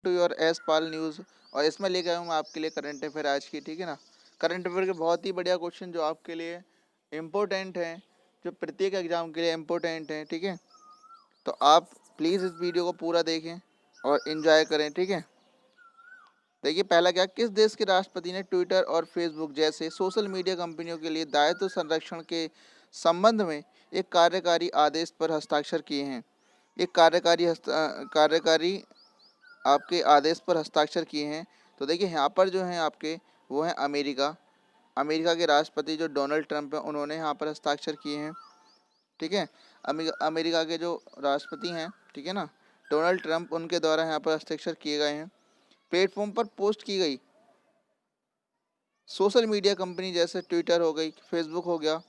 To your S Pal news. और इसमें लेके आया हूँ मैं आपके लिए करंट अफेयर आज की, ठीक है ना। करंट अफेयर के बहुत ही बढ़िया क्वेश्चन जो आपके लिए इम्पोर्टेंट हैं, जो प्रत्येक एग्जाम के लिए इम्पोर्टेंट हैं, ठीक है। तो आप प्लीज़ इस वीडियो को पूरा देखें और इन्जॉय करें, ठीक है। देखिए पहला क्या, किस देश के राष्ट्रपति ने ट्विटर और फेसबुक जैसे सोशल मीडिया कंपनियों के लिए दायित्व संरक्षण के संबंध में एक कार्यकारी आदेश पर हस्ताक्षर किए हैं। एक कार्यकारी आपके आदेश पर हस्ताक्षर किए हैं। तो देखिए यहाँ पर जो हैं आपके, वो हैं अमेरिका। अमेरिका के राष्ट्रपति जो डोनाल्ड ट्रंप हैं, उन्होंने यहाँ पर हस्ताक्षर किए हैं, ठीक है। अमेरिका के जो राष्ट्रपति हैं, ठीक है ना, डोनाल्ड ट्रंप, उनके द्वारा यहाँ पर हस्ताक्षर किए गए हैं। प्लेटफॉर्म पर पोस्ट की गई सोशल मीडिया कंपनी जैसे ट्विटर हो गई, फेसबुक हो गया,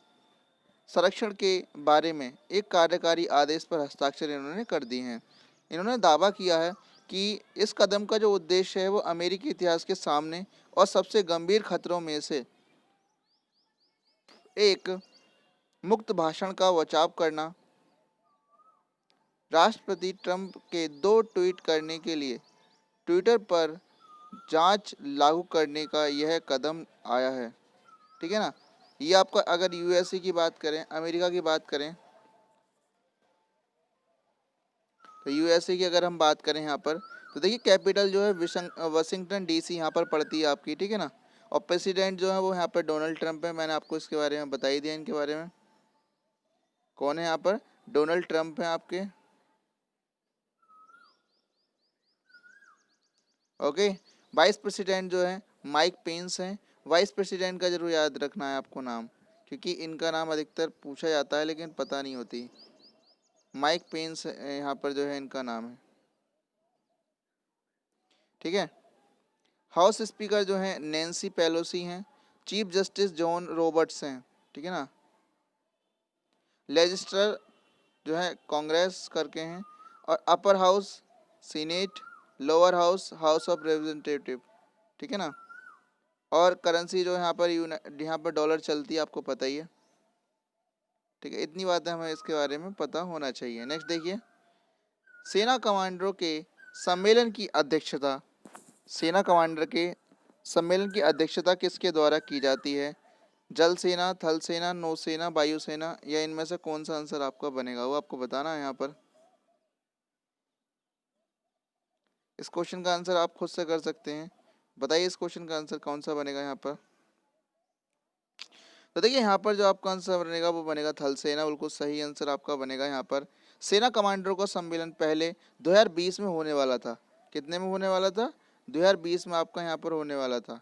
संरक्षण के बारे में एक कार्यकारी आदेश पर हस्ताक्षर इन्होंने कर दिए हैं। इन्होंने दावा किया है कि इस कदम का जो उद्देश्य है वो अमेरिकी इतिहास के सामने और सबसे गंभीर खतरों में से एक मुक्त भाषण का बचाव करना। राष्ट्रपति ट्रंप के 2 ट्वीट करने के लिए ट्विटर पर जांच लागू करने का यह कदम आया है, ठीक है ना। ये आपका, अगर यूएसए की बात करें, अमेरिका की बात करें, तो यूएसए की अगर हम बात करें यहाँ पर, तो देखिए कैपिटल जो है वाशिंगटन डीसी यहाँ पर पड़ती है आपकी, ठीक है ना। और प्रेसिडेंट जो है वो यहाँ पर डोनाल्ड ट्रंप है। मैंने आपको इसके बारे में बता ही दिया, इनके बारे में। कौन है यहाँ पर? डोनाल्ड ट्रंप है आपके, ओके। वाइस प्रेसिडेंट जो है माइक पेंस हैं। वाइस प्रेसिडेंट का जरूर याद रखना है आपको नाम, क्योंकि इनका नाम अधिकतर पूछा जाता है लेकिन पता नहीं होती। माइक पेंस यहाँ पर जो है इनका नाम है, ठीक है। हाउस स्पीकर जो हैं नैन्सी पेलोसी हैं। चीफ जस्टिस जॉन रॉबर्ट्स हैं, ठीक है ना। लेजिस्लेटर जो है कांग्रेस करके हैं। और upper house senate, lower house house of representative, ठीक है ना। और करेंसी जो यहाँ पर डॉलर चलती है, आपको पता ही है, ठीक है। इतनी बातें हमें इसके बारे में पता होना चाहिए। नेक्स्ट देखिए, सेना कमांडरों के सम्मेलन की अध्यक्षता, सेना कमांडर के सम्मेलन की अध्यक्षता किसके द्वारा की जाती है? जल सेना, थल सेना, नौसेना, वायुसेना, या इनमें से कौन सा आंसर आपका बनेगा वो आपको बताना है यहाँ पर। इस क्वेश्चन का आंसर आप खुद से कर सकते हैं। बताइए इस क्वेश्चन का आंसर कौन सा बनेगा यहाँ पर। तो देखिए यहाँ पर जो आपका आंसर बनेगा वो बनेगा थल सेना। बिल्कुल सही आंसर आपका बनेगा यहाँ पर। सेना कमांडरों का सम्मेलन पहले 2020 में होने वाला था। कितने में होने वाला था? 2020 में आपका यहाँ पर होने वाला था।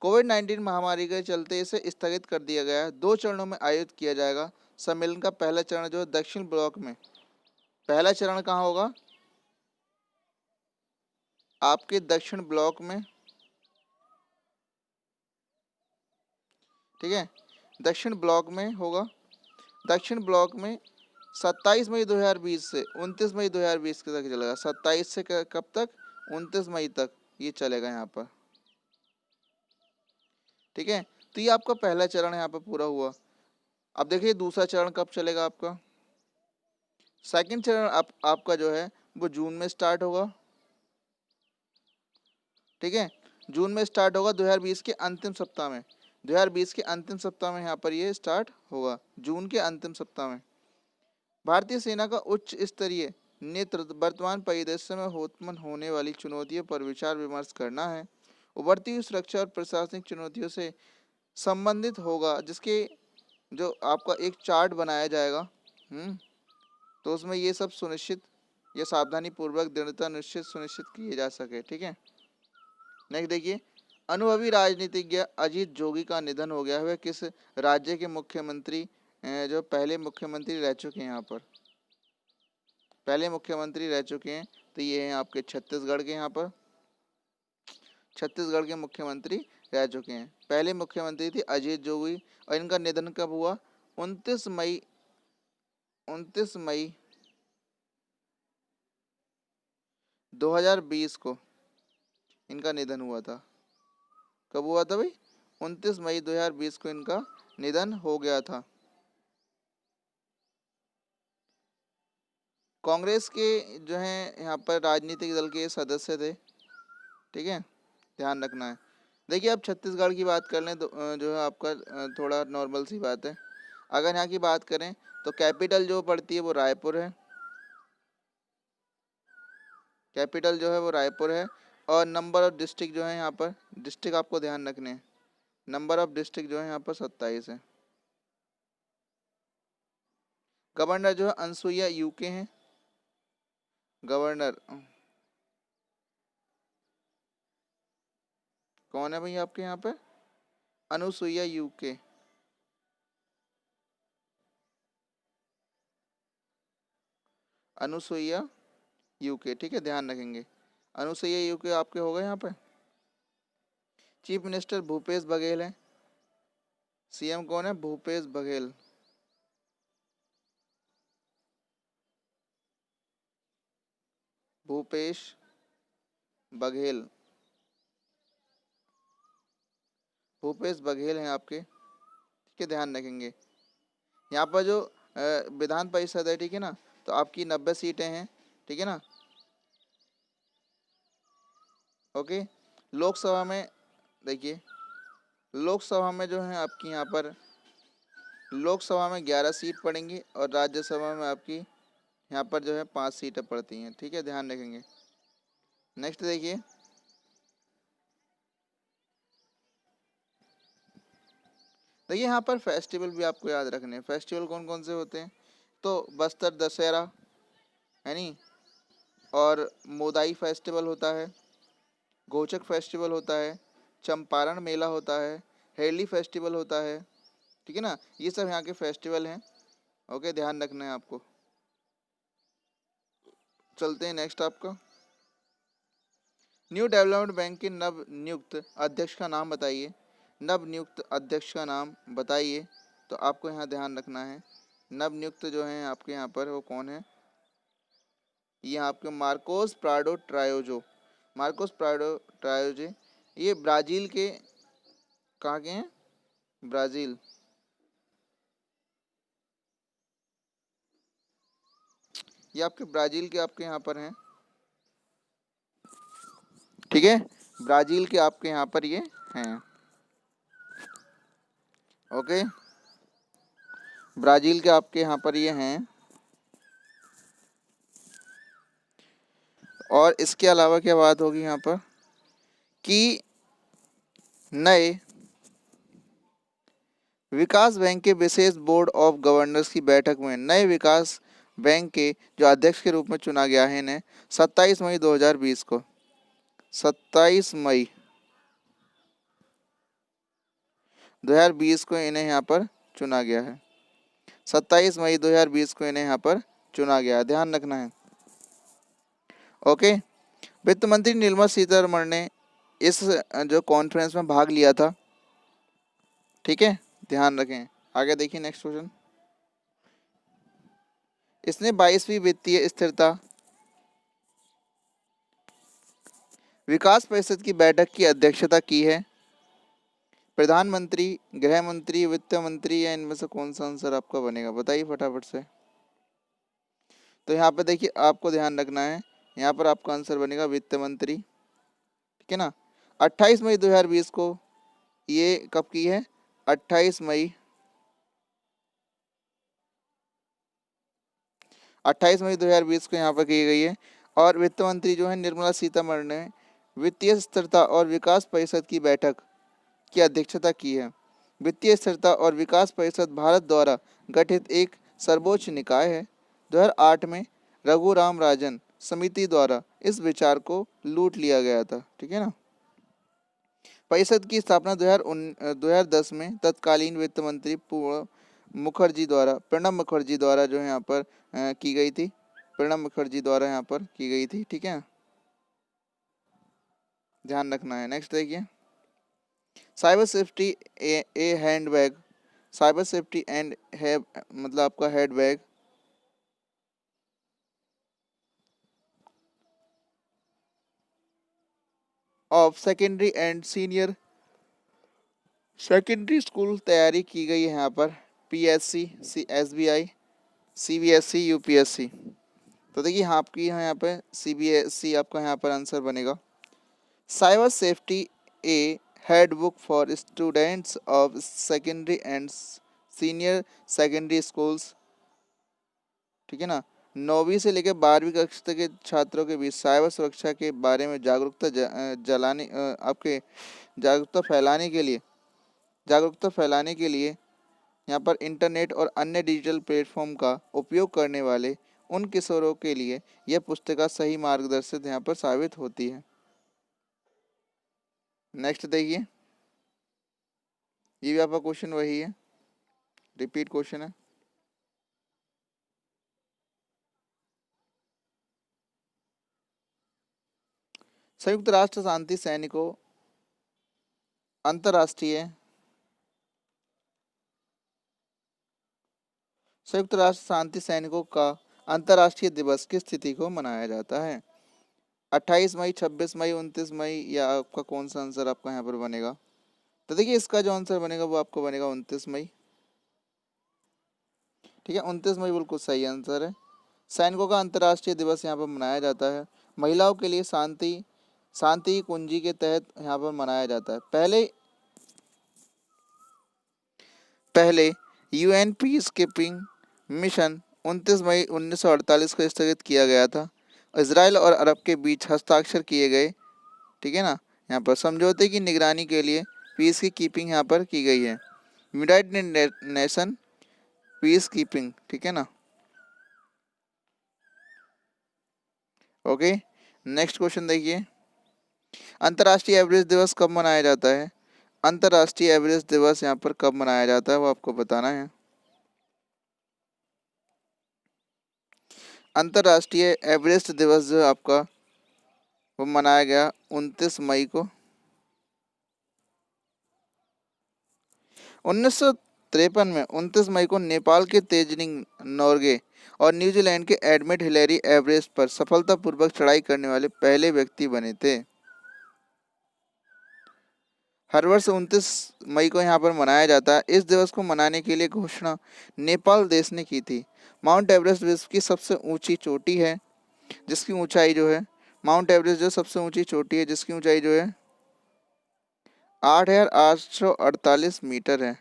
कोविड-19 महामारी के चलते इसे स्थगित कर दिया गया है। 2 चरणों में आयोजित किया जाएगा। सम्मेलन का पहला चरण जो है दक्षिण ब्लॉक में, पहला चरण कहाँ होगा? आपके दक्षिण ब्लॉक में, ठीक है, दक्षिण ब्लॉक में होगा। दक्षिण ब्लॉक में 27 मई 2020 से 29 मई 2020 तक चलेगा। 27 से कब तक? 29 मई तक ये चलेगा यहाँ पर, ठीक है। तो ये आपका पहला चरण यहाँ पर पूरा हुआ। अब देखिए दूसरा चरण कब चलेगा आपका। सेकंड चरण आपका जो है वो जून में स्टार्ट होगा, ठीक है। जून में स्टार्ट होगा 2020 के अंतिम सप्ताह में। 2020 के अंतिम सप्ताह में यहाँ पर ये स्टार्ट होगा, जून के अंतिम सप्ताह में। भारतीय सेना का उच्च स्तरीय नेतृत्व वर्तमान परिदृश्य में उत्पन्न होने वाली चुनौतियों पर विचार विमर्श करना है। उभरती हुई सुरक्षा और प्रशासनिक चुनौतियों से संबंधित होगा, जिसके जो आपका एक चार्ट बनाया जाएगा। तो उसमें ये सब सुनिश्चित या सावधानी पूर्वक दृढ़ता निश्चित सुनिश्चित किए जा सके, ठीक है। नेक्स्ट देखिए, अनुभवी राजनीतिज्ञ अजीत जोगी का निधन हो गया है। वह किस राज्य के मुख्यमंत्री जो पहले मुख्यमंत्री रह चुके हैं, यहाँ पर पहले मुख्यमंत्री रह चुके हैं? तो ये हैं आपके छत्तीसगढ़ के, यहाँ पर छत्तीसगढ़ के मुख्यमंत्री रह चुके हैं। पहले मुख्यमंत्री थे अजीत जोगी। और इनका निधन कब हुआ? 29 मई 2020 को इनका निधन हुआ था। कब हुआ था भाई? 29 मई 2020 को इनका निधन हो गया था। कांग्रेस के जो है यहाँ पर राजनीतिक दल के सदस्य थे, ठीक है, ध्यान रखना है। देखिए अब छत्तीसगढ़ की बात कर लें तो जो है आपका थोड़ा नॉर्मल सी बात है। अगर यहाँ की बात करें तो कैपिटल जो पड़ती है वो रायपुर है, कैपिटल जो है वो रायपुर है। और नंबर ऑफ डिस्ट्रिक्ट जो है यहाँ पर, डिस्ट्रिक्ट आपको ध्यान रखने हैं, नंबर ऑफ डिस्ट्रिक्ट जो है यहाँ पर 27 है। गवर्नर जो है अनसुईया यूके हैं, गवर्नर कौन है भाई आपके यहाँ पे, अनुसुईया यूके, अनुसुईया यूके, ठीक है, ध्यान रखेंगे। अनुसुईया यूके आपके हो गए यहाँ पे। चीफ मिनिस्टर भूपेश बघेल है, सीएम कौन है, भूपेश बघेल। भूपेश बघेल, भूपेश बघेल हैं आपके, ठीक है, ध्यान रखेंगे। यहाँ पर जो विधान परिषद है, ठीक है ना, तो आपकी 90 सीटें हैं, ठीक है ना। ओके, लोकसभा में देखिए, लोकसभा में जो है आपकी यहाँ पर, लोकसभा में 11 सीट पड़ेंगी और राज्यसभा में आपकी यहाँ पर जो है 5 सीटें पड़ती हैं, ठीक है, ध्यान रखेंगे। नेक्स्ट देखिए, देखिए यहाँ पर फेस्टिवल भी आपको याद रखने हैं। फेस्टिवल कौन कौन से होते हैं, तो बस्तर दशहरा है नी, और मोदाई फेस्टिवल होता है, गोचक फेस्टिवल होता है, चंपारण मेला होता है, हेरली फेस्टिवल होता है, ठीक है ना, ये सब यहाँ के फेस्टिवल हैं। ओके, ध्यान रखना है आपको। चलते हैं नेक्स्ट आपका, न्यू डेवलपमेंट बैंक के नव नियुक्त अध्यक्ष का नाम बताइए, नव नियुक्त अध्यक्ष का नाम बताइए। तो आपको यहाँ ध्यान रखना है, नव नियुक्त जो हैं आपके यहाँ पर वो कौन है, ये आपके मार्कोस प्राडो ट्रायोजो, मार्कोस प्राडो ट्रायोजे, ये ब्राज़ील के, कहाँ के हैं, ब्राज़ील, ये आपके ब्राज़ील के आपके यहाँ पर हैं, ठीक है, ब्राज़ील के आपके यहाँ पर ये हैं। ओके, ब्राज़ील के आपके यहाँ पर ये हैं। और इसके अलावा क्या बात होगी यहाँ पर कि नए विकास बैंक के विशेष बोर्ड ऑफ गवर्नर्स की बैठक में नए विकास बैंक के जो अध्यक्ष के रूप में चुना गया है इन्हें 27 मई 2020 को, 27 मई 2020 को इन्हें यहाँ पर चुना गया है, 27 मई 2020 को इन्हें यहाँ पर चुना गया है, ध्यान रखना है। ओके, वित्त मंत्री निर्मला सीतारमण ने इस जो कॉन्फ्रेंस में भाग लिया था, ठीक है, ध्यान रखें। आगे देखिए नेक्स्ट क्वेश्चन, इसने 22वीं वित्तीय स्थिरता विकास परिषद की बैठक की अध्यक्षता की है, प्रधानमंत्री, गृह मंत्री, वित्त मंत्री, या इनमें से कौन सा आंसर आपका बनेगा, बताइए फटाफट से। तो यहाँ पे देखिए आपको ध्यान रखना है, यहाँ पर आपका आंसर बनेगा वित्त मंत्री, ठीक है ना। 28 मई 2020 को ये कब की है, 28 मई 2020 को यहाँ पर की गई है। और वित्त मंत्री जो है निर्मला सीतारमण ने वित्तीय स्थिरता और विकास परिषद की बैठक की अध्यक्षता की है। वित्तीय स्थिरता और विकास परिषद भारत द्वारा गठित एक सर्वोच्च निकाय है। 2008 में रघुराम राजन समिति द्वारा इस विचार को लूट लिया गया था, ठीक है ना। परिषद की स्थापना 2010 में तत्कालीन वित्त मंत्री प्रणब मुखर्जी द्वारा जो है यहाँ पर की गई थी, प्रणब मुखर्जी द्वारा यहाँ पर की गई थी, ठीक है, ध्यान रखना है। नेक्स्ट देखिए, cyber safety A handbag, cyber safety and है मतलब आपका handbag of secondary and senior secondary school तैयारी की गई है यहाँ पर, पीएससी, एसबीआई, सीबीएसई, यूपीएससी। तो देखिए आपकी यहाँ पे CBSE आपका यहाँ पर आंसर बनेगा। Cyber safety A handbook for students of secondary and senior secondary schools, ठीक है ना। 9वीं से लेकर 12वीं कक्षा तक के छात्रों के बीच साइबर सुरक्षा के बारे में जागरूकता आपके जागरूकता फैलाने के लिए यहाँ पर इंटरनेट और अन्य डिजिटल प्लेटफॉर्म का उपयोग करने वाले उन किशोरों के लिए यह पुस्तिका सही मार्गदर्शक यहाँ पर साबित होती है। नेक्स्ट देखिए, ये भी आपका क्वेश्चन वही है, रिपीट क्वेश्चन है। संयुक्त राष्ट्र शांति सैनिकों अंतर्राष्ट्रीय संयुक्त राष्ट्र शांति सैनिकों का अंतर्राष्ट्रीय दिवस किस तिथि को मनाया जाता है? 28 मई, 26 मई, 29 मई, या आपका कौन सा आंसर आपका यहाँ पर बनेगा? तो देखिए इसका जो आंसर बनेगा वो आपको बनेगा 29 मई, ठीक है। 29 मई बिल्कुल सही आंसर है। सैनिकों का अंतर्राष्ट्रीय दिवस यहाँ पर मनाया जाता है। महिलाओं के लिए शांति कुंजी के तहत यहाँ पर मनाया जाता है। पहले UN पीस कीपिंग मिशन 29 मई 1948 को स्थगित किया गया था। इजराइल और अरब के बीच हस्ताक्षर किए गए, ठीक है ना, यहाँ पर समझौते की निगरानी के लिए पीस की कीपिंग यहाँ पर की गई है। यूनाइटेड नेशन पीस कीपिंग, ठीक है ना। ओके, नेक्स्ट क्वेश्चन देखिए, अंतर्राष्ट्रीय एवरेस्ट दिवस कब मनाया जाता है? अंतर्राष्ट्रीय एवरेस्ट दिवस यहाँ पर कब मनाया जाता है वो आपको बताना है। अंतर्राष्ट्रीय एवरेस्ट दिवस जो आपका वो मनाया गया 29 मई को। 1953 में 29 मई को नेपाल के तेजनिंग नोर्गे और न्यूजीलैंड के एडमिट हिलेरी एवरेस्ट पर सफलतापूर्वक चढ़ाई करने वाले पहले व्यक्ति बने थे। हर वर्ष 29 मई को यहाँ पर मनाया जाता है। इस दिवस को मनाने के लिए घोषणा नेपाल देश ने की थी। माउंट एवरेस्ट विश्व की सबसे ऊंची चोटी है, जिसकी ऊंचाई जो है, माउंट एवरेस्ट जो सबसे ऊंची चोटी है जिसकी ऊंचाई जो है 8,848 मीटर है।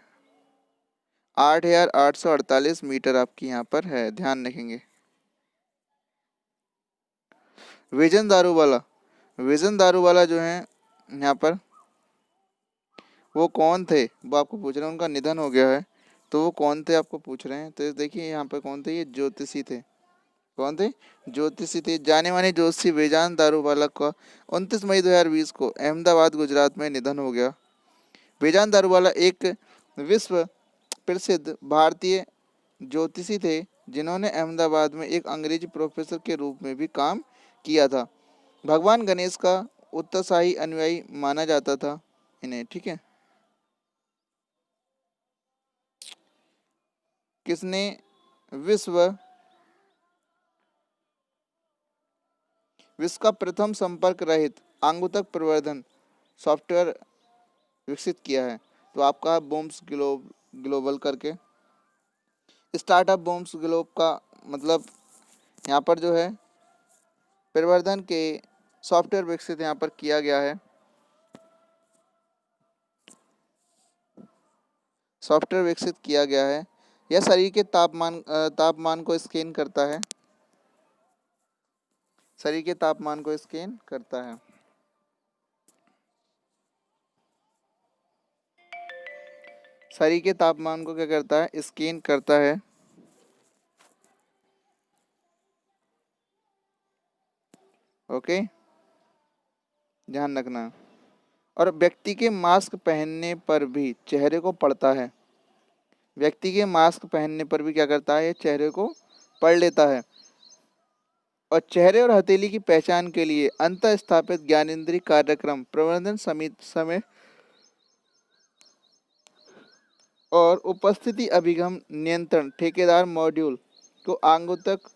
8,848 मीटर आपकी यहाँ पर है, ध्यान रखेंगे। विजन दारूवाला जो है यहाँ पर वो कौन थे वो आपको पूछ रहे हैं, उनका निधन हो गया है तो वो कौन थे आपको पूछ रहे हैं। तो देखिए यहाँ पर कौन थे, ये ज्योतिषी थे। कौन थे? ज्योतिषी थे। जाने माने ज्योतिषी विजन दारूवाला का 29 मई 2020 को अहमदाबाद गुजरात में निधन हो गया। विजन दारूवाला एक विश्व प्रसिद्ध भारतीय ज्योतिषी थे जिन्होंने अहमदाबाद में एक अंग्रेजी प्रोफेसर के रूप में भी काम किया था। भगवान गणेश का उत्साही अनुयायी माना जाता था इन्हें, ठीक है। किसने विश्व का प्रथम संपर्क रहित आंगुतक प्रवर्धन सॉफ्टवेयर विकसित किया है? तो आपका बूम्स ग्लोबल करके स्टार्टअप बूम्स ग्लोब का मतलब यहाँ पर जो है प्रवर्धन के सॉफ्टवेयर विकसित यहाँ पर किया गया है। सॉफ्टवेयर विकसित किया गया है। यह शरीर के तापमान को स्कैन करता है। शरीर के तापमान को स्कैन करता है। शरीर के तापमान को क्या करता है? स्कैन करता है। ओके, ध्यान रखना। और व्यक्ति के मास्क पहनने पर भी चेहरे को पढ़ता है। व्यक्ति के मास्क पहनने पर भी क्या करता है? चेहरे को पढ़ लेता है। और चेहरे और हथेली की पहचान के लिए अंतः स्थापित ज्ञानेंद्रिय कार्यक्रम प्रबंधन समय और उपस्थिति अभिगम नियंत्रण ठेकेदार मॉड्यूल को आंगुतक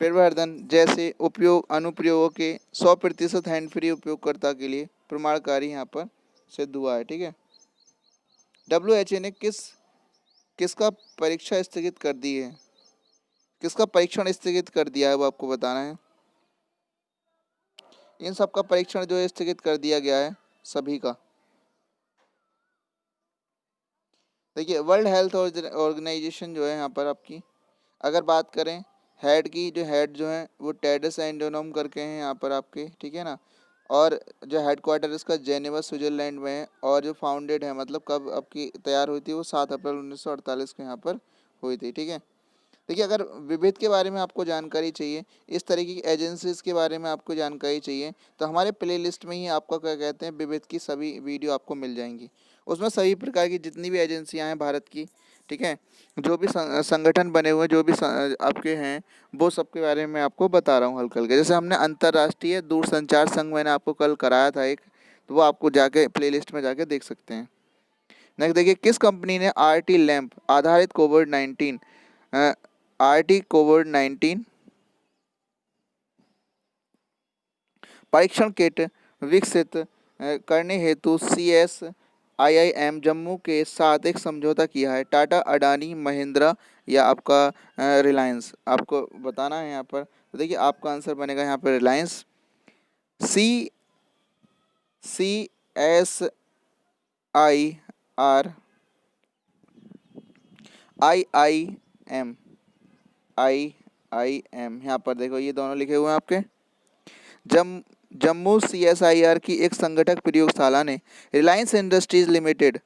प्रवर्धन जैसे उपयोग अनुप्रयोगों के 100% हैंड फ्री उपयोगकर्ता के लिए प्रमाणकारी यहाँ पर सिद्ध हुआ है, ठीक है। WHO ने किसका परीक्षा स्थगित कर दी है? किसका परीक्षण स्थगित कर दिया है वो आपको बताना है। इन सब का परीक्षण जो है स्थगित कर दिया गया है सभी का। देखिए वर्ल्ड हेल्थ ऑर्गेनाइजेशन जो है यहाँ पर आपकी अगर बात करें हेड की, जो हेड जो है वो टेड्रस एंडोनम करके हैं यहाँ पर आपके, ठीक है ना। और जो हेडक्वार्टर इसका जेनेवा स्विट्जरलैंड में है, और जो फाउंडेड है मतलब कब आपकी तैयार हुई थी वो 7 अप्रैल 1948 को यहाँ पर हुई थी, ठीक है। देखिए अगर विविध के बारे में आपको जानकारी चाहिए, इस तरीके की एजेंसीज के बारे में आपको जानकारी चाहिए, तो हमारे प्लेलिस्ट में ही आपका क्या कहते हैं विविध की सभी वीडियो आपको मिल जाएंगी। उसमें सभी प्रकार की जितनी भी एजेंसियां हैं भारत की, ठीक है, जो भी संगठन बने हुए जो भी आपके हैं, वो सब के बारे में आपको बता रहा हूँ हल्का हल्का। जैसे हमने अंतर्राष्ट्रीय दूरसंचार संघ मैंने आपको कल कराया था एक, तो वो आपको जाके प्लेलिस्ट में जाके देख सकते हैं। नेक्स्ट देखिए, किस कंपनी ने RT लैंप आधारित कोविड-19 परीक्षण किट विकसित करने हेतु CSIIM जम्मू के साथ एक समझौता किया है? टाटा, अडानी, महिंद्रा या आपका रिलायंस? आपको बताना है यहाँ पर। तो देखिए आपका आंसर बनेगा यहाँ पर रिलायंस। CSIR IIM यहाँ पर देखो ये दोनों लिखे हुए हैं आपके। जम्मू CSIR की एक संगठक प्रयोगशाला ने रिलायंस इंडस्ट्रीज लिमिटेड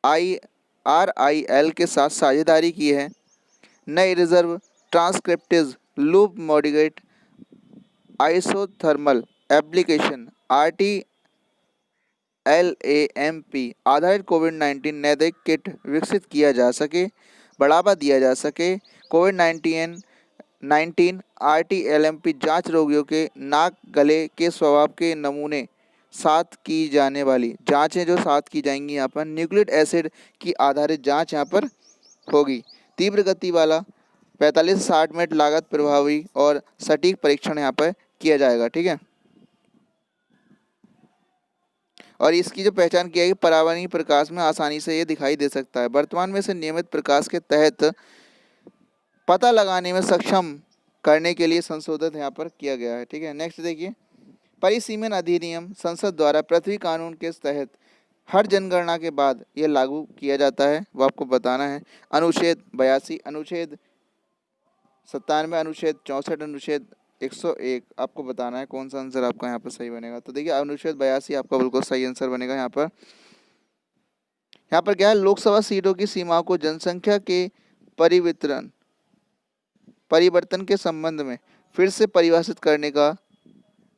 RIL के साथ साझेदारी की है। नए reserve transcriptive loop modulate isothermal application RTLAMP आधारित कोविड-19 नैदानिक किट विकसित किया जा सके, बढ़ावा दिया जा सके। कोविड-19 RTLAMP जांच रोगियों के नाक गले के स्वभाव के नमूने साथ की जाने वाली जांचें जो साथ की जाएंगी यहाँ पर न्यूक्लिक एसिड की आधारित जांच यहाँ पर होगी। तीव्र गति वाला 45 से 60 मिनट लागत प्रभावी और सटीक परीक्षण यहाँ पर किया जाएगा, ठीक है। और इसकी जो पहचान की है, परावर्तनीय प्रकाश में आसानी से ये दिखाई दे सकता है। वर्तमान में इसे नियमित प्रकाश के तहत पता लगाने में सक्षम करने के लिए संशोधित यहाँ पर किया गया है, ठीक है। नेक्स्ट देखिए, परिसीमन अधिनियम संसद द्वारा पृथ्वी कानून के तहत हर जनगणना के बाद यह लागू किया जाता है, वो आपको बताना है। अनुच्छेद 82, अनुच्छेद 97, अनुच्छेद 64, अनुच्छेद 101 आपको बताना है कौन सा आंसर आपका यहाँ पर सही बनेगा। तो देखिए अनुच्छेद 82 आपका बिल्कुल सही आंसर बनेगा। यहाँ पर क्या है, लोकसभा सीटों की सीमाओं को जनसंख्या के परिवर्तन के संबंध में फिर से परिभाषित करने का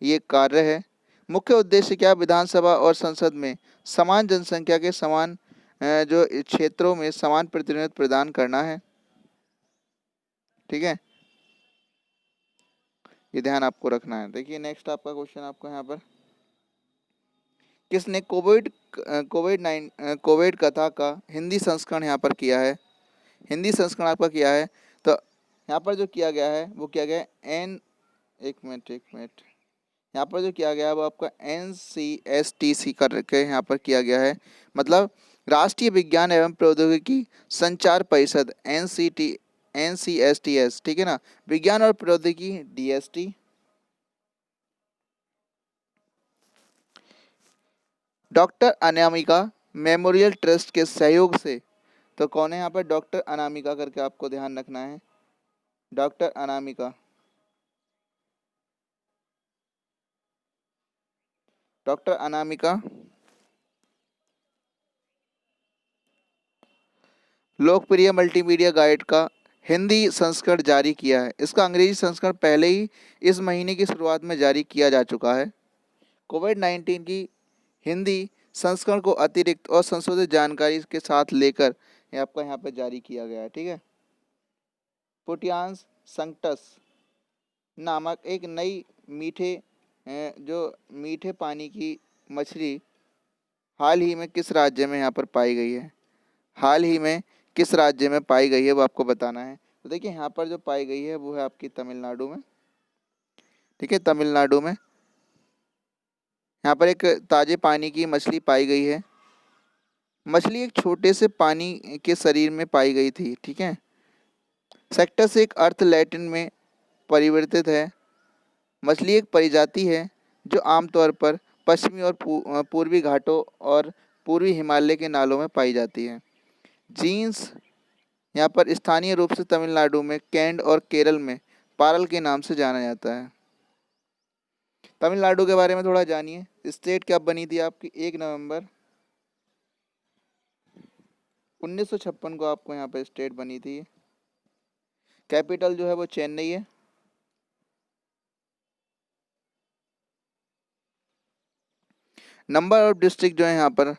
ये कार्य है। मुख्य उद्देश्य क्या, विधानसभा और संसद में समान जनसंख्या के समान जो क्षेत्रों में समान प्रतिनिधित्व प्रदान करना है, ठीक है, ये ध्यान आपको रखना है। देखिए नेक्स्ट आपका क्वेश्चन आपको यहाँ पर, किसने कोविड कथा का हिंदी संस्करण यहाँ पर किया है? हिंदी संस्करण आपका किया है, तो यहाँ पर जो किया गया है वो किया गया है एक मिनट यहाँ पर जो किया गया है वो आपका NCSTC करके यहाँ पर किया गया है, मतलब राष्ट्रीय विज्ञान एवं प्रौद्योगिकी संचार परिषद NCSTS, ठीक है ना, विज्ञान और प्रौद्योगिकी DST। Doctor Anamika memorial trust के सहयोग से, तो कौन है यहाँ पर डॉक्टर अनामिका करके आपको ध्यान रखना है। डॉक्टर अनामिका, डॉक्टर अनामिका लोकप्रिय मल्टीमीडिया गाइड का हिंदी संस्करण जारी किया है। इसका अंग्रेजी संस्करण पहले ही इस महीने की शुरुआत में जारी किया जा चुका है। कोविड-19 की हिंदी संस्करण को अतिरिक्त और संशोधित जानकारी के साथ लेकर ये आपका यहाँ पर जारी किया गया है, ठीक है। पुटियांस संकटस नामक एक नई मीठे पानी की मछली हाल ही में किस राज्य में यहाँ पर पाई गई है? हाल ही में किस राज्य में पाई गई है वो आपको बताना है। तो देखिए यहाँ पर जो पाई गई है वो है आपकी तमिलनाडु में, ठीक है, तमिलनाडु में यहाँ पर एक ताजे पानी की मछली पाई गई है। मछली एक छोटे से पानी के शरीर में पाई गई थी, ठीक है। सेक्टस एक अर्थ लैटिन में परिवर्तित है। मछली एक प्रजाति है जो आमतौर पर पश्चिमी और पूर्वी घाटों और पूर्वी हिमालय के नालों में पाई जाती है। जीन्स यहाँ पर स्थानीय रूप से तमिलनाडु में कैंड और केरल में पारल के नाम से जाना जाता है। तमिलनाडु के बारे में थोड़ा जानिए। स्टेट कब बनी थी आपकी? 1 नवंबर 1956 को आपको यहाँ पर स्टेट बनी थी। कैपिटल जो है वो चेन्नई है। नंबर ऑफ डिस्ट्रिक्ट जो है यहाँ पर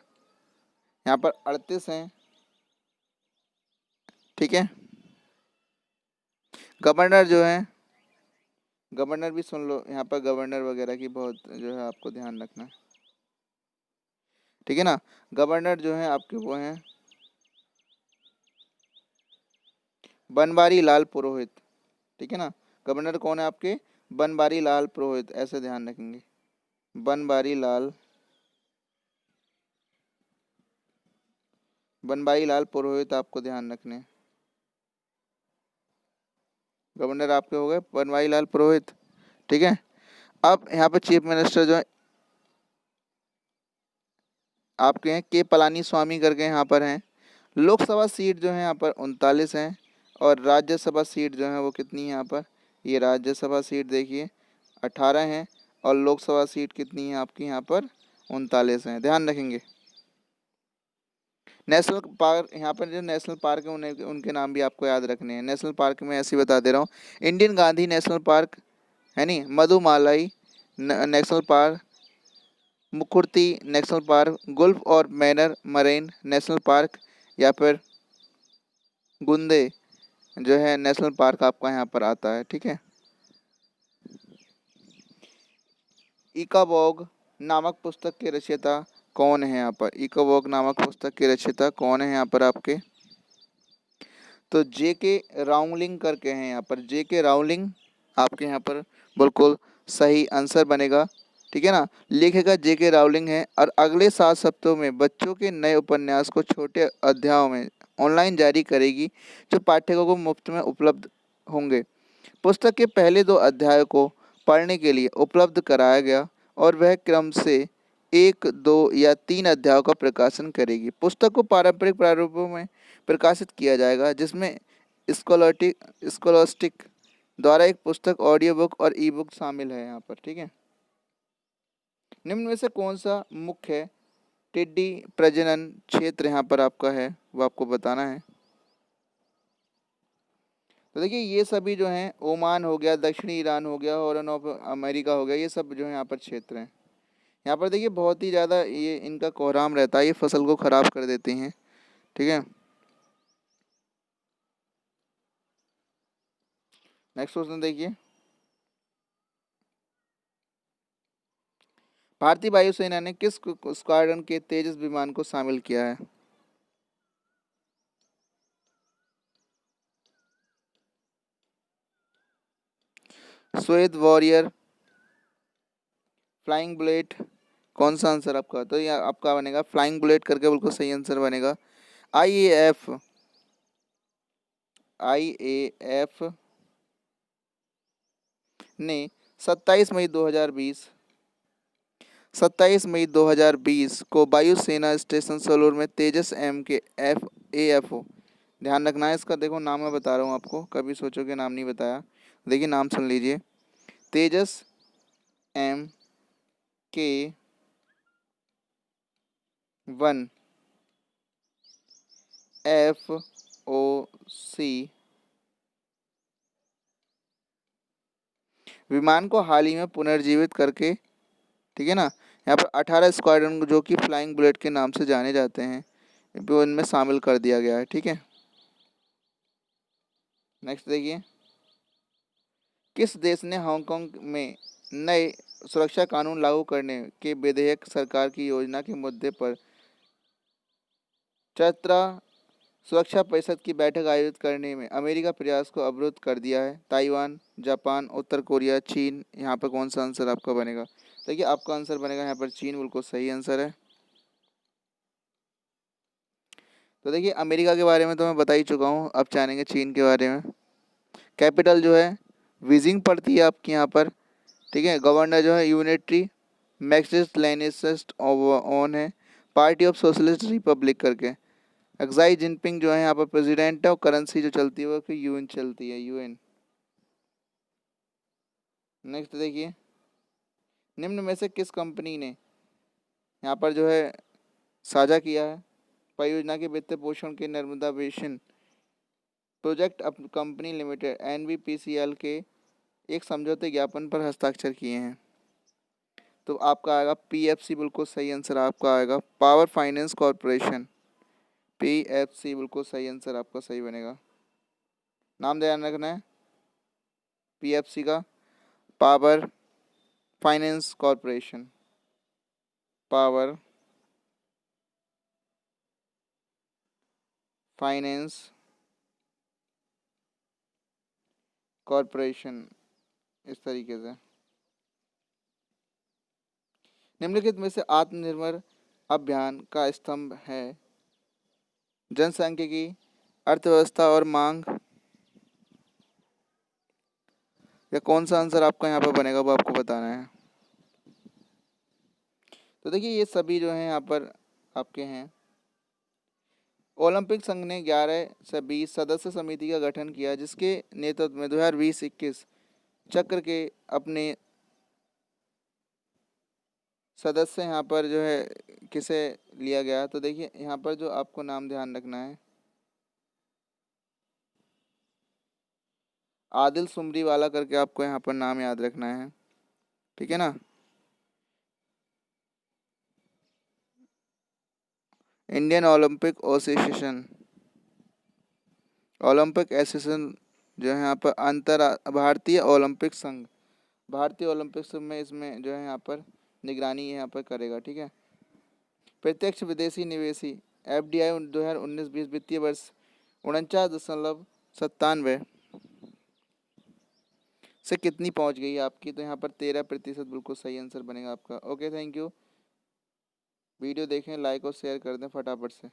38 हैं, ठीक है। गवर्नर जो है, गवर्नर भी सुन लो, यहाँ पर गवर्नर वगैरह की बहुत जो है आपको ध्यान रखना है, ठीक है ना। गवर्नर जो है आपके वो हैं बनवारी लाल पुरोहित, ठीक है ना। गवर्नर कौन है आपके? बनवारी लाल पुरोहित, ऐसे ध्यान रखेंगे, बनवारी लाल पुरोहित आपको ध्यान रखने हैं। गवर्नर आपके हो गए बनवारी लाल पुरोहित, ठीक है। अब यहाँ पे चीफ मिनिस्टर जो है आपके हैं के पलानी स्वामी करके यहाँ पर हैं। लोकसभा सीट जो है यहाँ पर 39 हैं और राज्यसभा सीट जो है वो कितनी है यहाँ पर? ये राज्यसभा सीट देखिए 18 हैं और लोकसभा सीट कितनी है आपकी यहाँ पर? 39 हैं, ध्यान रखेंगे। नेशनल पार्क, यहाँ पर जो नेशनल पार्क है उन्हें उनके नाम भी आपको याद रखने हैं। नेशनल पार्क में ऐसे बता दे रहा हूँ, इंडियन गांधी नेशनल पार्क है नी, Mudumalai national park, Mukurthi national park, gulf और मैनर मरीन नेशनल पार्क, या फिर गुंदे जो है नेशनल पार्क आपका यहाँ पर आता है, ठीक है। इकाबोग नामक पुस्तक के रचयिता कौन है यहाँ पर? इकाबोग नामक पुस्तक के रचयिता कौन है यहाँ पर आपके? तो जेके राउलिंग करके हैं यहाँ पर, जेके राउलिंग आपके यहाँ पर बिल्कुल सही आंसर बनेगा, ठीक है ना। लेखिका जेके राउलिंग है और अगले 7 हफ्तों में बच्चों के नए उपन्यास को छोटे अध्यायों में ऑनलाइन जारी करेगी जो पाठकों को मुफ्त में उपलब्ध होंगे। पुस्तक के पहले 2 अध्यायों को पढ़ने के लिए उपलब्ध कराया गया और वह क्रम से 1, 2 या 3 अध्यायों का प्रकाशन करेगी। पुस्तक को पारंपरिक प्रारूपों में प्रकाशित किया जाएगा जिसमें स्कॉलास्टिक द्वारा एक पुस्तक, ऑडियो बुक और ई बुक शामिल है यहाँ पर, ठीक है। निम्न में से कौन सा मुख्य टिड्डी प्रजनन क्षेत्र यहाँ पर आपका है वो आपको बताना है। तो देखिए ये सभी जो हैं, ओमान हो गया, दक्षिणी ईरान हो गया, हॉर्न ऑफ अमेरिका हो गया, ये सब जो है यहाँ पर क्षेत्र हैं। यहाँ पर देखिए बहुत ही ज़्यादा ये इनका कोहराम रहता है, ये फसल को ख़राब कर देते हैं, ठीक है। नेक्स्ट क्वेश्चन देखिए, भारतीय वायुसेना ने किस स्क्वाड्रन के तेजस विमान को शामिल किया है? श्वेत वॉरियर, फ्लाइंग बुलेट, कौन सा आंसर आपका? तो ये आपका बनेगा फ्लाइंग बुलेट करके, बिल्कुल सही आंसर बनेगा। आईएएफ ने 27 मई 2020 को वायुसेना स्टेशन सलोर में तेजस एम के FAFO, ध्यान रखना है इसका, देखो नाम मैं बता रहा हूँ आपको, कभी सोचोगे नाम नहीं बताया, देखिए नाम सुन लीजिए, तेजस MK-1 FOC विमान को हाल ही में पुनर्जीवित करके, ठीक है ना, यहाँ पर 18 स्क्वाड्रन जो कि फ्लाइंग बुलेट के नाम से जाने जाते हैं वो इनमें शामिल कर दिया गया है, ठीक है। नेक्स्ट देखिए, किस देश ने हांगकांग में नए सुरक्षा कानून लागू करने के विधेयक सरकार की योजना के मुद्दे पर चतरा सुरक्षा परिषद की बैठक आयोजित करने में अमेरिका प्रयास को अवरुद्ध कर दिया है? ताइवान, जापान, उत्तर कोरिया, चीन, यहाँ पर कौन सा आंसर आपका बनेगा? देखिए आपका आंसर बनेगा यहाँ पर चीन, बिल्कुल सही आंसर है। तो देखिए अमेरिका के बारे में तो मैं बता ही चुका हूँ, अब जानेंगे चीन के बारे में। कैपिटल जो है बीजिंग पड़ती है आपकी यहाँ पर, ठीक है। गवर्नर जो है यूनिटरी मैक्सिस लेनिनिस्ट ऑन है, पार्टी ऑफ सोशलिस्ट रिपब्लिक करके। एक्साई जिनपिंग जो है यहाँ पर प्रेसिडेंट है, और करेंसी जो चलती है वो फिर यूएन चलती है, यूएन। नेक्स्ट देखिए, निम्न में से किस कंपनी ने यहाँ पर जो है साझा किया है परियोजना के वित्त पोषण के Narmada basin project company limited NBPCL के एक समझौते ज्ञापन पर हस्ताक्षर किए हैं? तो आपका आएगा पीएफसी, बिल्कुल सही आंसर आपका आएगा। पावर फाइनेंस कॉरपोरेशन, पीएफसी बिल्कुल सही आंसर आपका सही बनेगा। नाम ध्यान रखना है पीएफसी का, power finance corporation, power finance corporation, इस तरीके से। निम्नलिखित में से आत्मनिर्भर अभियान का स्तंभ है जनसांख्यिकी, अर्थव्यवस्था और मांग, या कौन सा आंसर आपका यहाँ पर बनेगा वो आपको बताना है। तो देखिए ये सभी जो हैं यहाँ पर आपके हैं। ओलंपिक संघ ने 11 से 20 सदस्य समिति का गठन किया, जिसके नेतृत्व में 2020-21 चक्र के अपने सदस्य यहाँ पर जो है किसे लिया गया। तो देखिए यहाँ पर जो आपको नाम ध्यान रखना है, आदिल सुमरी वाला करके आपको यहाँ पर नाम याद रखना है, ठीक है ना। Indian Olympic association, Olympic association जो है यहाँ पर भारतीय ओलंपिक संघ, भारतीय ओलंपिक संघ में इसमें जो है यहाँ पर निगरानी यहाँ पर करेगा, ठीक है। प्रत्यक्ष विदेशी निवेशी एफडीआई 2019-20 वित्तीय वर्ष 49.97 से कितनी पहुंच गई है आपकी? तो यहाँ पर 13% बिल्कुल सही आंसर बनेगा आपका। Okay, thank you. वीडियो देखें, लाइक और शेयर कर दें फटाफट से।